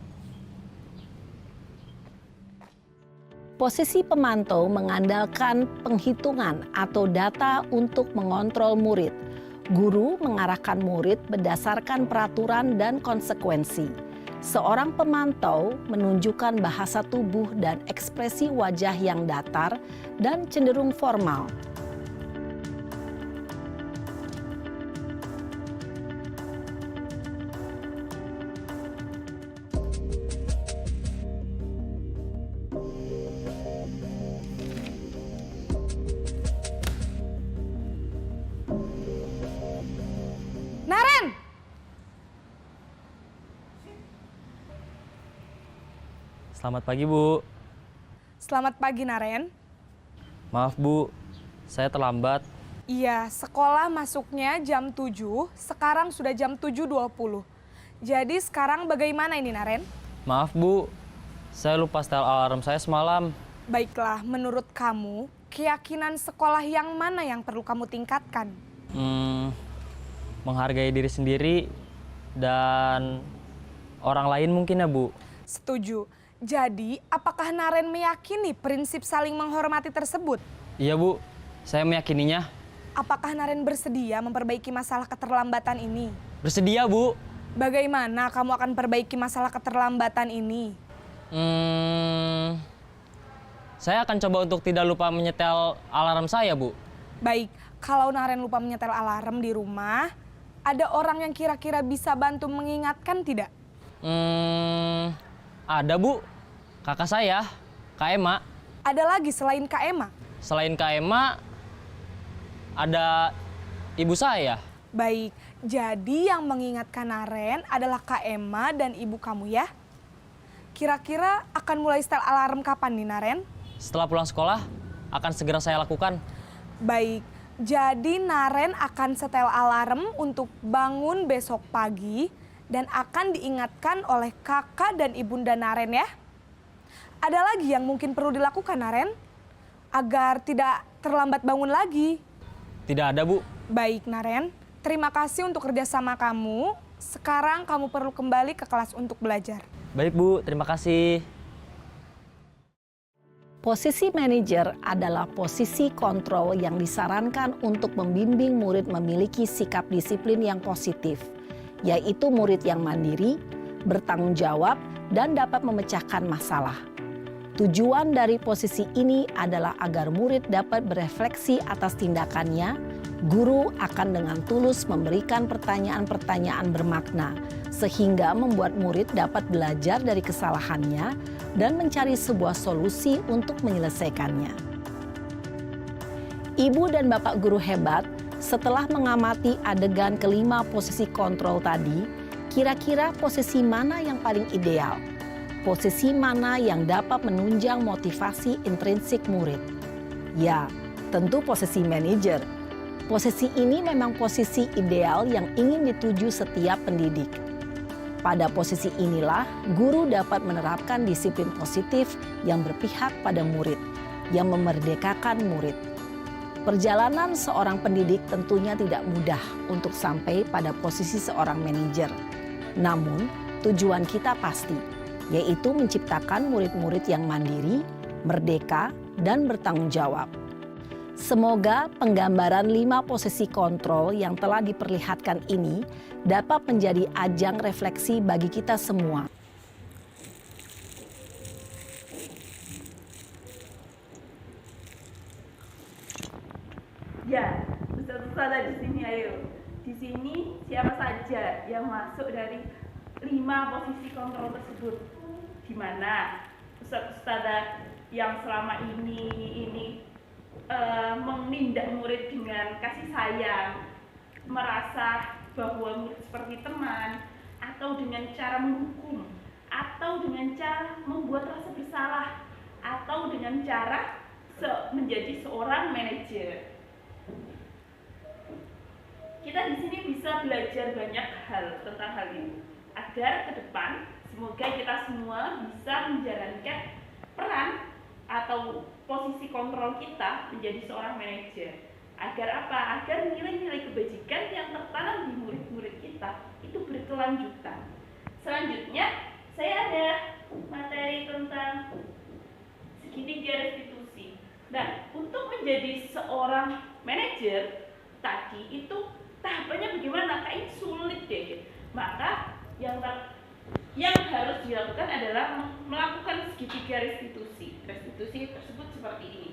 Posisi pemantau mengandalkan penghitungan atau data untuk mengontrol murid. Guru mengarahkan murid berdasarkan peraturan dan konsekuensi. Seorang pemantau menunjukkan bahasa tubuh dan ekspresi wajah yang datar dan cenderung formal. Naren! Selamat pagi Bu. Selamat pagi, Naren. Maaf Bu, saya terlambat. Iya, sekolah masuknya jam 7, sekarang sudah jam 7.20. Jadi sekarang bagaimana ini, Naren? Maaf Bu, saya lupa setel alarm saya semalam. Baiklah, menurut kamu, keyakinan sekolah yang mana yang perlu kamu tingkatkan? Menghargai diri sendiri dan orang lain mungkin ya, Bu. Setuju. Jadi, apakah Naren meyakini prinsip saling menghormati tersebut? Iya, Bu. Saya meyakininya. Apakah Naren bersedia memperbaiki masalah keterlambatan ini? Bersedia, Bu. Bagaimana kamu akan perbaiki masalah keterlambatan ini? Saya akan coba untuk tidak lupa menyetel alarm saya, Bu. Baik, kalau Naren lupa menyetel alarm di rumah, ada orang yang kira-kira bisa bantu mengingatkan tidak? Ada, Bu. Kakak saya, Kak Ema. Ada lagi selain Kak Ema? Selain Kak Ema, ada ibu saya. Baik, jadi yang mengingatkan Naren adalah Kak Ema dan ibu kamu ya? Kira-kira akan mulai setel alarm kapan nih Naren? Setelah pulang sekolah, akan segera saya lakukan. Baik, jadi Naren akan setel alarm untuk bangun besok pagi dan akan diingatkan oleh kakak dan ibunda Naren ya. Ada lagi yang mungkin perlu dilakukan Naren agar tidak terlambat bangun lagi? Tidak ada, Bu. Baik Naren, terima kasih untuk kerjasama kamu. Sekarang kamu perlu kembali ke kelas untuk belajar. Baik, Bu. Terima kasih. Posisi manajer adalah posisi kontrol yang disarankan untuk membimbing murid memiliki sikap disiplin yang positif, yaitu murid yang mandiri, bertanggung jawab, dan dapat memecahkan masalah. Tujuan dari posisi ini adalah agar murid dapat berefleksi atas tindakannya. Guru akan dengan tulus memberikan pertanyaan-pertanyaan bermakna, sehingga membuat murid dapat belajar dari kesalahannya dan mencari sebuah solusi untuk menyelesaikannya. Ibu dan Bapak guru hebat, setelah mengamati adegan kelima posisi kontrol tadi, kira-kira posisi mana yang paling ideal? Posisi mana yang dapat menunjang motivasi intrinsik murid? Ya, tentu posisi manajer. Posisi ini memang posisi ideal yang ingin dituju setiap pendidik. Pada posisi inilah, guru dapat menerapkan disiplin positif yang berpihak pada murid, yang memerdekakan murid. Perjalanan seorang pendidik tentunya tidak mudah untuk sampai pada posisi seorang manajer. Namun, tujuan kita pasti, yaitu menciptakan murid-murid yang mandiri, merdeka, dan bertanggung jawab. Semoga penggambaran 5 posisi kontrol yang telah diperlihatkan ini dapat menjadi ajang refleksi bagi kita semua. Ya, ustaz-ustazah di sini ayo. Di sini siapa saja yang masuk dari 5 posisi kontrol tersebut? Di mana ustaz-ustazah yang selama ini menindak murid dengan kasih sayang, merasa bahwa murid seperti teman, atau dengan cara menghukum, atau dengan cara membuat rasa bersalah, atau dengan cara menjadi seorang manajer. Kita di sini bisa belajar banyak hal tentang hal ini, agar ke depan semoga kita semua bisa menjalankan peran atau posisi kontrol kita menjadi seorang manajer. Agar apa? Agar nilai-nilai kebajikan yang tertanam di murid-murid kita itu berkelanjutan. Selanjutnya, saya ada materi tentang segitiga restitusi. Nah, untuk menjadi seorang manajer tadi itu tahapannya bagaimana? Kayaknya sulit deh. Maka yang harus dilakukan adalah melakukan segitiga restitusi. Restitusi tersebut seperti ini.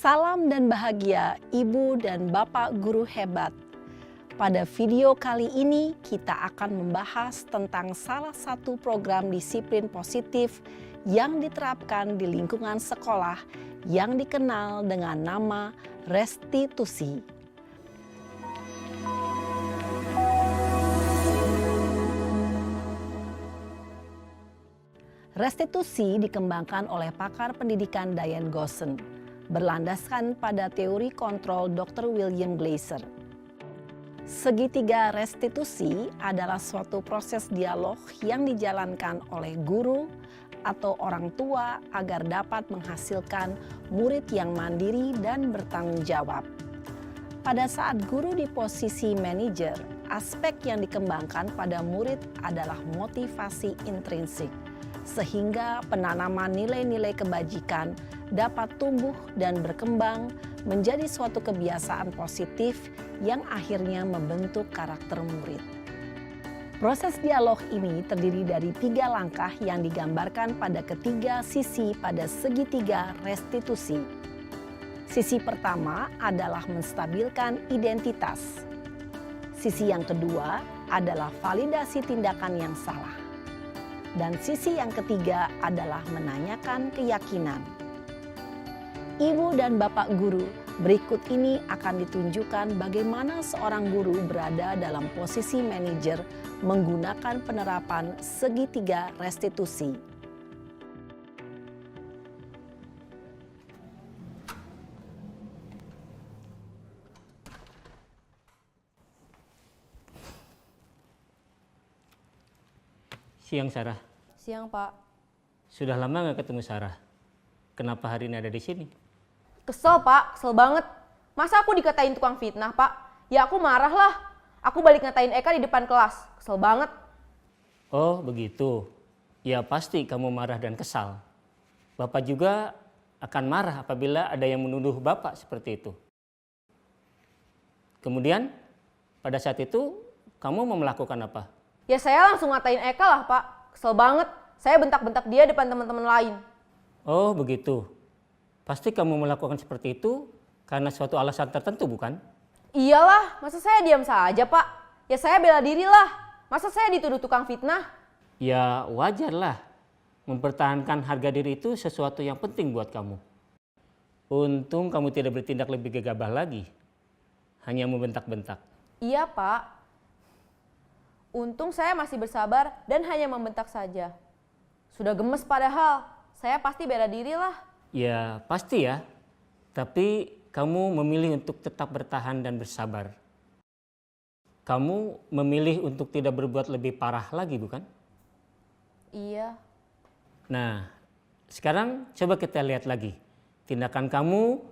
Salam dan bahagia Ibu dan Bapak guru hebat. Pada video kali ini kita akan membahas tentang salah satu program disiplin positif yang diterapkan di lingkungan sekolah yang dikenal dengan nama restitusi. Restitusi dikembangkan oleh pakar pendidikan Diane Gosson, berlandaskan pada teori kontrol Dr. William Glasser. Segitiga restitusi adalah suatu proses dialog yang dijalankan oleh guru atau orang tua agar dapat menghasilkan murid yang mandiri dan bertanggung jawab. Pada saat guru di posisi manajer, aspek yang dikembangkan pada murid adalah motivasi intrinsik, sehingga penanaman nilai-nilai kebajikan dapat tumbuh dan berkembang menjadi suatu kebiasaan positif yang akhirnya membentuk karakter murid. Proses dialog ini terdiri dari 3 langkah yang digambarkan pada ketiga sisi pada segitiga restitusi. Sisi pertama adalah menstabilkan identitas. Sisi yang kedua adalah validasi tindakan yang salah. Dan sisi yang ketiga adalah menanyakan keyakinan. Ibu dan Bapak guru, berikut ini akan ditunjukkan bagaimana seorang guru berada dalam posisi manajer menggunakan penerapan segitiga restitusi. Siang Sarah. Siang Pak. Sudah lama nggak ketemu Sarah. Kenapa hari ini ada di sini? Kesel Pak, kesel banget. Masa aku dikatain tukang fitnah Pak? Ya aku marah lah. Aku balik ngatain Eka di depan kelas. Kesel banget. Oh begitu. Ya pasti kamu marah dan kesal. Bapak juga akan marah apabila ada yang menuduh Bapak seperti itu. Kemudian pada saat itu kamu mau melakukan apa? Ya saya langsung ngatain Eka lah Pak. Kesel banget. Saya bentak-bentak dia depan teman-teman lain. Oh begitu. Pasti kamu melakukan seperti itu karena suatu alasan tertentu bukan? Iyalah, masa saya diam saja Pak? Ya saya bela diri lah. Masa saya dituduh tukang fitnah? Ya wajarlah. Mempertahankan harga diri itu sesuatu yang penting buat kamu. Untung kamu tidak bertindak lebih gegabah lagi. Hanya membentak-bentak. Iya Pak. Untung saya masih bersabar dan hanya membentak saja. Sudah gemes padahal, saya pasti bela diri lah. Ya pasti ya, tapi kamu memilih untuk tetap bertahan dan bersabar. Kamu memilih untuk tidak berbuat lebih parah lagi bukan? Iya. Nah, sekarang coba kita lihat lagi. Tindakan kamu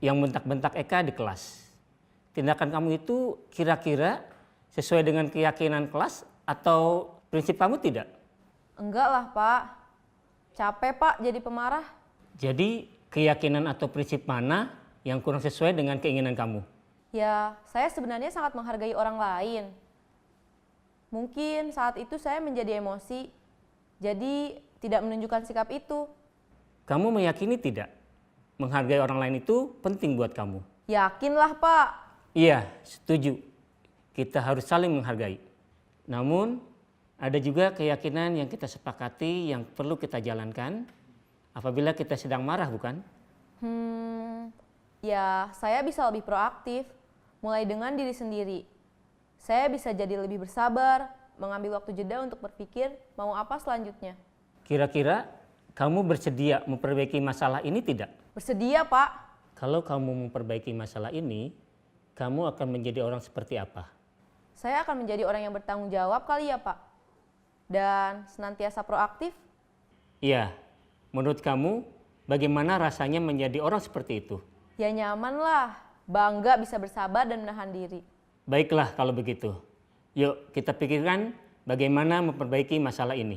yang bentak-bentak Eka di kelas. Tindakan kamu itu kira-kira sesuai dengan keyakinan kelas atau prinsip kamu tidak? Enggak lah Pak. Capek Pak jadi pemarah. Jadi keyakinan atau prinsip mana yang kurang sesuai dengan keinginan kamu? Ya, saya sebenarnya sangat menghargai orang lain. Mungkin saat itu saya menjadi emosi, jadi tidak menunjukkan sikap itu. Kamu meyakini tidak? Menghargai orang lain itu penting buat kamu. Yakinlah Pak. Iya, setuju. Kita harus saling menghargai. Namun, ada juga keyakinan yang kita sepakati yang perlu kita jalankan apabila kita sedang marah, bukan? Ya saya bisa lebih proaktif, mulai dengan diri sendiri. Saya bisa jadi lebih bersabar, mengambil waktu jeda untuk berpikir mau apa selanjutnya. Kira-kira kamu bersedia memperbaiki masalah ini tidak? Bersedia Pak. Kalau kamu memperbaiki masalah ini, kamu akan menjadi orang seperti apa? Saya akan menjadi orang yang bertanggung jawab kali ya Pak. Dan senantiasa proaktif. Iya, menurut kamu bagaimana rasanya menjadi orang seperti itu? Ya nyaman lah, bangga bisa bersabar dan menahan diri. Baiklah kalau begitu. Yuk kita pikirkan bagaimana memperbaiki masalah ini.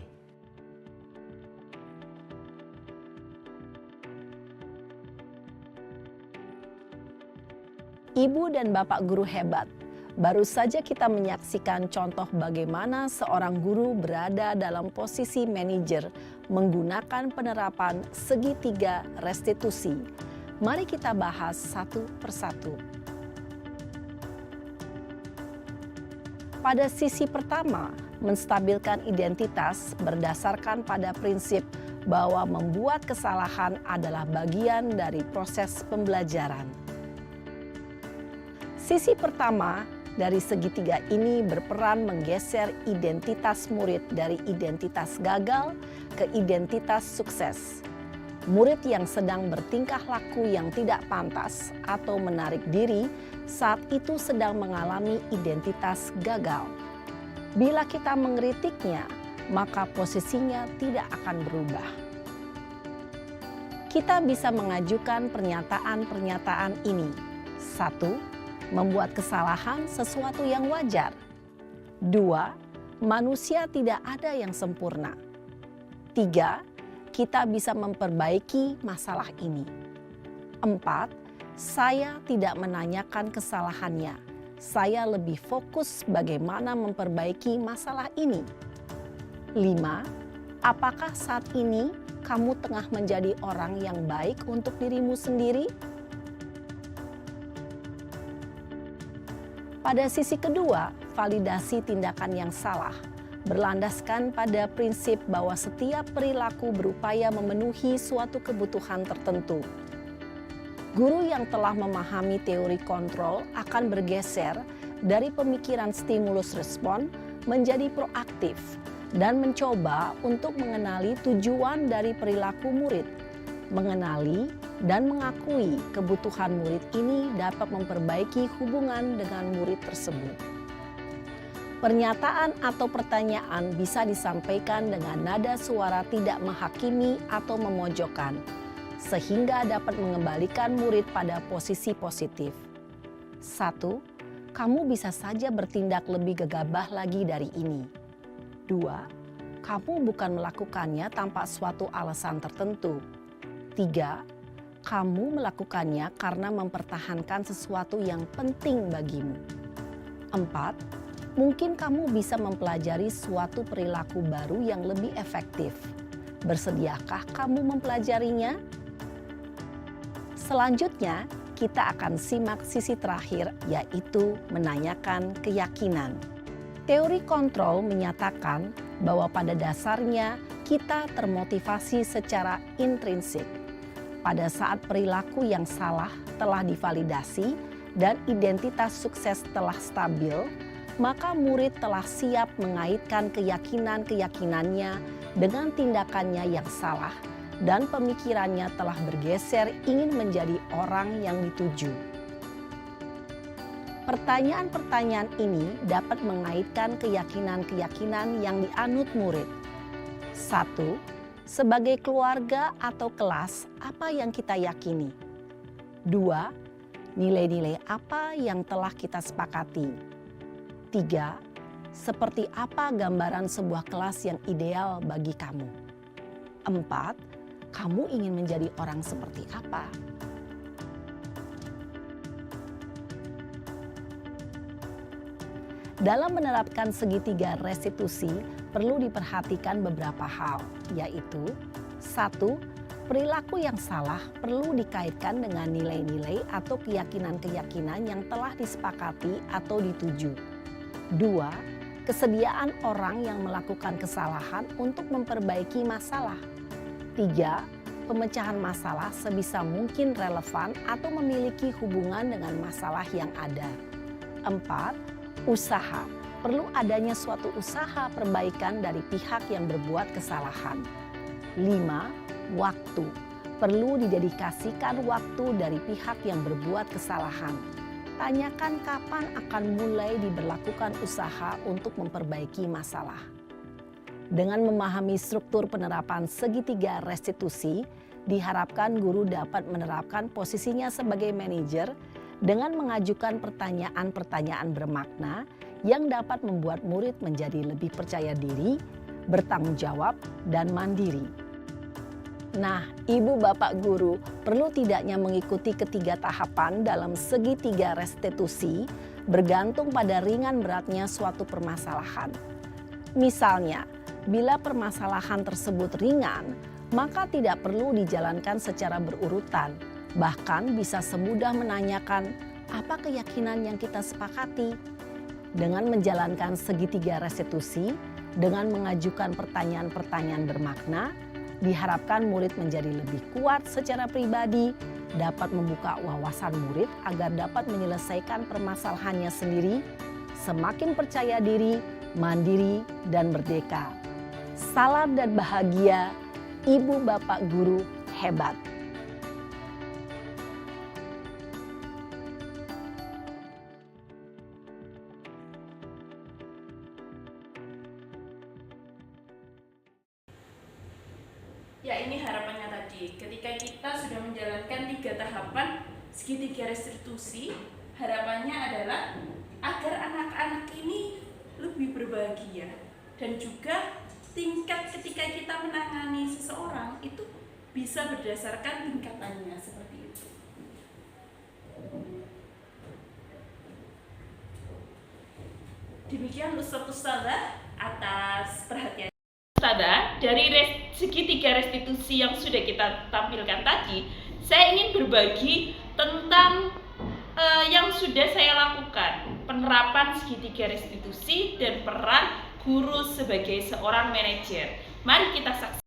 Ibu dan Bapak guru hebat. Baru saja kita menyaksikan contoh bagaimana seorang guru berada dalam posisi manajer menggunakan penerapan segitiga restitusi. Mari kita bahas satu persatu. Pada sisi pertama, menstabilkan identitas berdasarkan pada prinsip bahwa membuat kesalahan adalah bagian dari proses pembelajaran. Sisi pertama dari segitiga ini berperan menggeser identitas murid dari identitas gagal ke identitas sukses. Murid yang sedang bertingkah laku yang tidak pantas atau menarik diri saat itu sedang mengalami identitas gagal. Bila kita mengkritiknya, maka posisinya tidak akan berubah. Kita bisa mengajukan pernyataan-pernyataan ini. 1. Membuat kesalahan sesuatu yang wajar. 2. Manusia tidak ada yang sempurna. 3. Kita bisa memperbaiki masalah ini. 4. Saya tidak menanyakan kesalahannya. Saya lebih fokus bagaimana memperbaiki masalah ini. 5. Apakah saat ini kamu tengah menjadi orang yang baik untuk dirimu sendiri? Pada sisi kedua, validasi tindakan yang salah berlandaskan pada prinsip bahwa setiap perilaku berupaya memenuhi suatu kebutuhan tertentu. Guru yang telah memahami teori kontrol akan bergeser dari pemikiran stimulus respon menjadi proaktif dan mencoba untuk mengenali tujuan dari perilaku murid. Mengenali dan mengakui kebutuhan murid ini dapat memperbaiki hubungan dengan murid tersebut. Pernyataan atau pertanyaan bisa disampaikan dengan nada suara tidak menghakimi atau memojokkan, sehingga dapat mengembalikan murid pada posisi positif. 1. Kamu bisa saja bertindak lebih gegabah lagi dari ini. 2. Kamu bukan melakukannya tanpa suatu alasan tertentu. 3. Kamu melakukannya karena mempertahankan sesuatu yang penting bagimu. 4. Mungkin kamu bisa mempelajari suatu perilaku baru yang lebih efektif. Bersediakah kamu mempelajarinya? Selanjutnya, kita akan simak sisi terakhir, yaitu menanyakan keyakinan. Teori kontrol menyatakan bahwa pada dasarnya kita termotivasi secara intrinsik. Pada saat perilaku yang salah telah divalidasi dan identitas sukses telah stabil, maka murid telah siap mengaitkan keyakinan-keyakinannya dengan tindakannya yang salah dan pemikirannya telah bergeser ingin menjadi orang yang dituju. Pertanyaan-pertanyaan ini dapat mengaitkan keyakinan-keyakinan yang dianut murid. 1. Sebagai keluarga atau kelas, apa yang kita yakini? 2. Nilai-nilai apa yang telah kita sepakati? 3. Seperti apa gambaran sebuah kelas yang ideal bagi kamu? 4. Kamu ingin menjadi orang seperti apa? Dalam menerapkan segitiga restitusi, perlu diperhatikan beberapa hal, yaitu 1. Perilaku yang salah perlu dikaitkan dengan nilai-nilai atau keyakinan-keyakinan yang telah disepakati atau dituju. 2. Kesediaan orang yang melakukan kesalahan untuk memperbaiki masalah. 3. Pemecahan masalah sebisa mungkin relevan atau memiliki hubungan dengan masalah yang ada. 4. Usaha. Perlu adanya suatu usaha perbaikan dari pihak yang berbuat kesalahan. 5. Waktu. Perlu didedikasikan waktu dari pihak yang berbuat kesalahan. Tanyakan kapan akan mulai diberlakukan usaha untuk memperbaiki masalah. Dengan memahami struktur penerapan segitiga restitusi, diharapkan guru dapat menerapkan posisinya sebagai manajer dengan mengajukan pertanyaan-pertanyaan bermakna yang dapat membuat murid menjadi lebih percaya diri, bertanggung jawab, dan mandiri. Nah, ibu bapak guru perlu tidaknya mengikuti ketiga tahapan dalam segitiga restitusi bergantung pada ringan beratnya suatu permasalahan. Misalnya, bila permasalahan tersebut ringan, maka tidak perlu dijalankan secara berurutan. Bahkan bisa semudah menanyakan apa keyakinan yang kita sepakati. Dengan menjalankan segitiga restitusi, dengan mengajukan pertanyaan-pertanyaan bermakna, diharapkan murid menjadi lebih kuat secara pribadi, dapat membuka wawasan murid agar dapat menyelesaikan permasalahannya sendiri, semakin percaya diri, mandiri, dan merdeka. Salam dan bahagia, Ibu Bapak Guru hebat. Ya, ini harapannya tadi. Ketika kita sudah menjalankan 3 tahapan segitiga restitusi, harapannya adalah agar anak-anak ini lebih berbahagia. Dan juga tingkat ketika kita menangani seseorang itu bisa berdasarkan tingkatannya seperti itu. Demikian Ustadzah atas perhatian. Dari segitiga restitusi yang sudah kita tampilkan tadi, saya ingin berbagi tentang yang sudah saya lakukan, penerapan segitiga restitusi dan peran guru sebagai seorang manajer. Mari kita saksikan.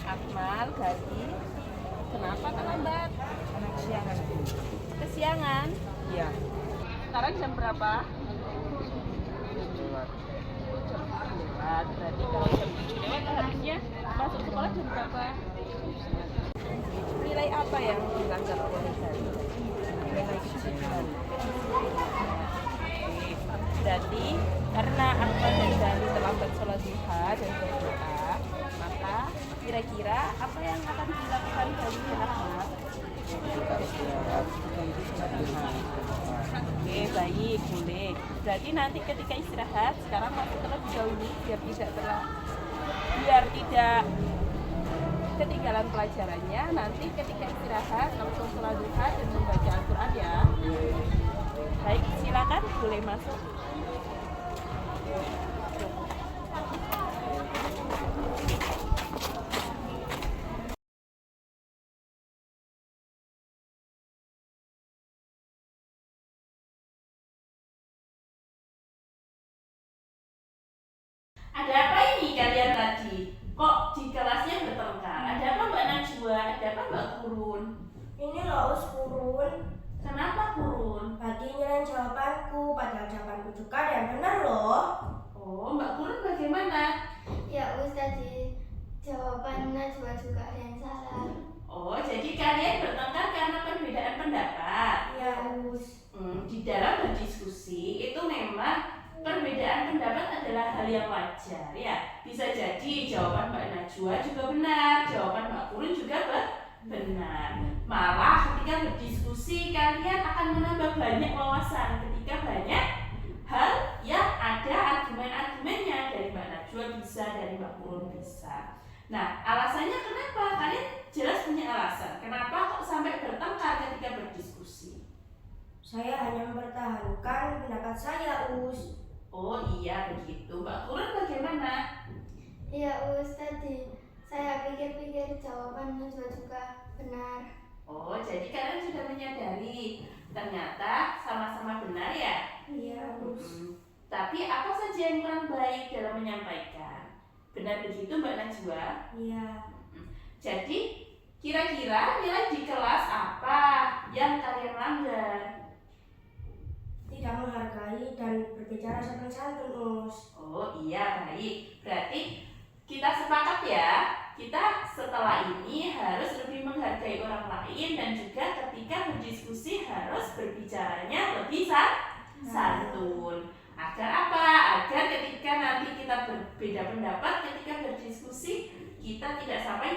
Akmal, Gadi, kenapa terlambat? Karena kesiangan. Kesiangan? Iya. Sekarang jam berapa? Jam 7 lewat. Berarti kalau jam 7 lewat harusnya masuk sekolah jam berapa? Nilai apa yang dilanggar oleh Gadi? Nilai kedisiplinan. Berarti karena Akmal dan Gadi terlambat sholat duha dan berdoa, maka kira-kira apa yang akan dilakukan Gadi dan Akmal? Oke, baik, boleh. Berarti nanti ketika istirahat, sekarang masuk terlebih dahulu biar tidak ketinggalan pelajarannya. Nanti ketika istirahat langsung sholat duha dan membaca Al-Quran ya. Baik, silakan boleh masuk. Ada apa ini kalian tadi? Kok di kelasnya bertengkar? Ada apa Mbak Najwa? Ada apa Mbak Kurun? Ini loh Kurun. Kenapa Kurun? Tadi nyerahin jawabanku, padahal jawabanku juga ada yang benar loh. Oh, Mbak Kurun bagaimana? Ya tadi jawaban Najwa juga ada yang salah. Oh, jadi kalian bertengkar karena perbedaan pendapat? Ya Di dalam berdiskusi itu memang perbedaan pendapat adalah hal yang wajar ya. Bisa jadi jawaban Mbak Najwa juga benar, jawaban Mbak Kurun juga benar. Malah ketika berdiskusi kalian akan menambah banyak wawasan ketika banyak hal yang ada argumen-argumennya dari Mbak Najwa bisa, dari Mbak Kurun bisa. Nah, alasannya kenapa? Kalian jelas punya alasan. Kenapa kok sampai bertengkar ketika berdiskusi? Saya hanya mempertahankan pendapat saya, Oh iya begitu. Mbak Kurun bagaimana? Iya tadi saya pikir-pikir jawaban Najwa juga benar. Oh, jadi kalian sudah menyadari ternyata sama-sama benar ya? Iya Tapi apa saja yang kurang baik dalam menyampaikan? Benar begitu Mbak Najwa? Iya. Jadi kira-kira nilai di kelas apa yang kalian langgar? Tidak menghargai dan berbicara sopan santun, Oh iya, baik. Berarti kita sepakat ya, kita setelah ini harus lebih menghargai orang lain dan juga ketika berdiskusi harus berbicaranya lebih santun. Agar apa? Agar ketika nanti kita berbeda pendapat ketika berdiskusi kita tidak sampai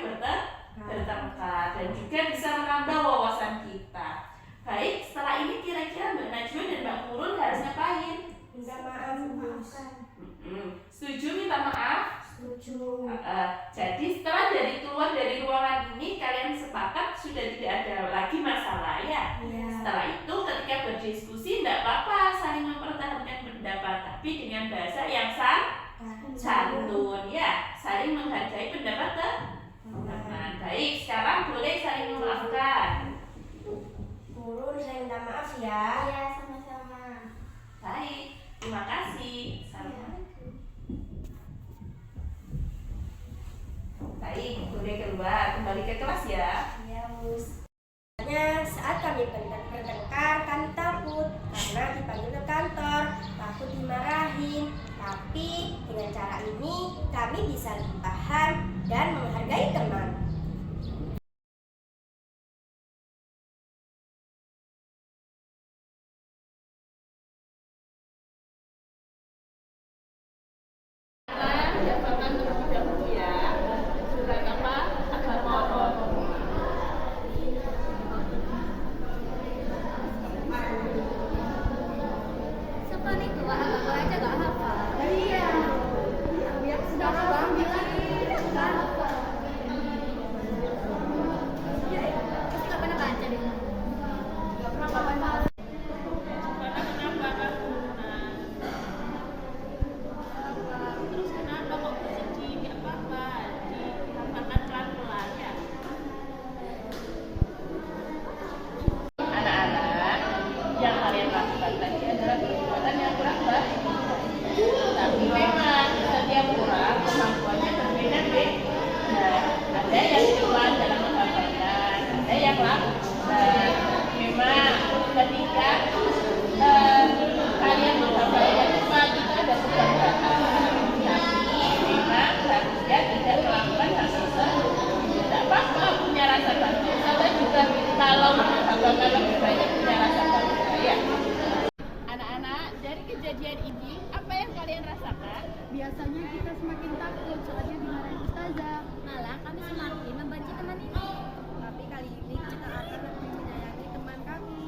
bertengkar dan juga bisa menambah wawasan kita. Baik, setelah ini kira-kira Mbak Najwa dan Mbak Kurun harus ngapain? Minta maaf, Setuju minta maaf? Setuju. Setelah itu ketika berdiskusi tidak apa-apa saling mempertahankan pendapat, tapi dengan bahasa yang santun ya, saling menghargai pendapat teman. Baik, sekarang boleh saling memaafkan. Guru, saya minta maaf ya. Iya, sama-sama. Baik, terima kasih. Assalamualaikum. Baik, boleh keluar, kembali ke kelas ya. Iya, Mus. Saat kami bertengkar, kami takut karena dipanggil ke kantor, takut dimarahin. Tapi dengan cara ini kami bisa lebih paham dan menghargai teman. Hafalkan terlebih dahulu ya. Surat apa? Al-Baqarah. Sepan itu anak-anak aja gak hafal. Iya. Yang sudah hafal bilang gak hafal. Iya, pasti gak pernah baca deh. Gak pernah baca. Terus kenapa kok bersedih? Gak apa-apa, dihafalkan pelan-pelan ya. Anak-anak, yang kalian lakukan tadi adalah perbuatan yang kurang baik. Tapi memang setiap orang kemampuannya berbeda-beda. Ada yang cepat dalam menghafalkan, ada yang lambat. Memang ketika kalian menghafalkan cepat itu ada kebanggaan. Tapi memang harusnya tidak melakukan hal tersebut. Tidak apa-apa punya rasa bangga. Saya juga kalau menghafalkan lebih banyak punya rasa bangga ya. Anak-anak, dari kejadian ini, apa yang kalian rasakan? Biasanya kita semakin takut soalnya dimarahin ustazah. Malah kami semakin membenci teman ini. Tapi kali ini kita akan lebih menyayangi teman kami.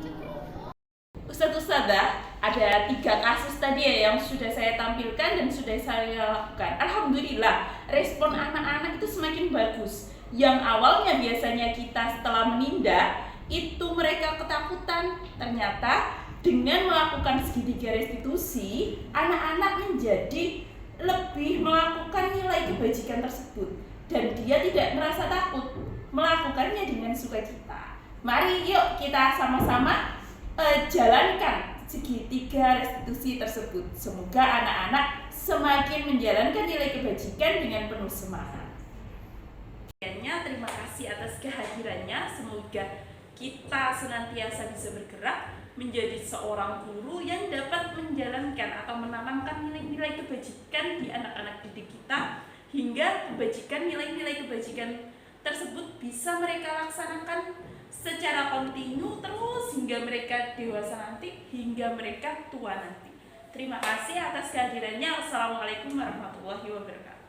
Ustazah, ada 3 kasus tadi ya yang sudah saya tampilkan dan sudah saya lakukan. Alhamdulillah, respon anak-anak itu semakin bagus. Yang awalnya biasanya kita setelah menindak, itu mereka ketakutan. Ternyata dengan melakukan segitiga restitusi, anak-anak menjadi lebih melakukan nilai kebajikan tersebut. Dan dia tidak merasa takut, melakukannya dengan sukacita. Mari yuk kita sama-sama jalankan segitiga restitusi tersebut. Semoga anak-anak semakin menjalankan nilai kebajikan dengan penuh semangat. Terima kasih atas kehadirannya. Semoga kita senantiasa bisa bergerak menjadi seorang guru yang dapat menjalankan atau menanamkan nilai-nilai kebajikan di anak-anak didik kita, hingga kebajikan, nilai-nilai kebajikan tersebut bisa mereka laksanakan secara kontinu terus hingga mereka dewasa nanti, hingga mereka tua nanti. Terima kasih atas kehadirannya. Wassalamualaikum warahmatullahi wabarakatuh.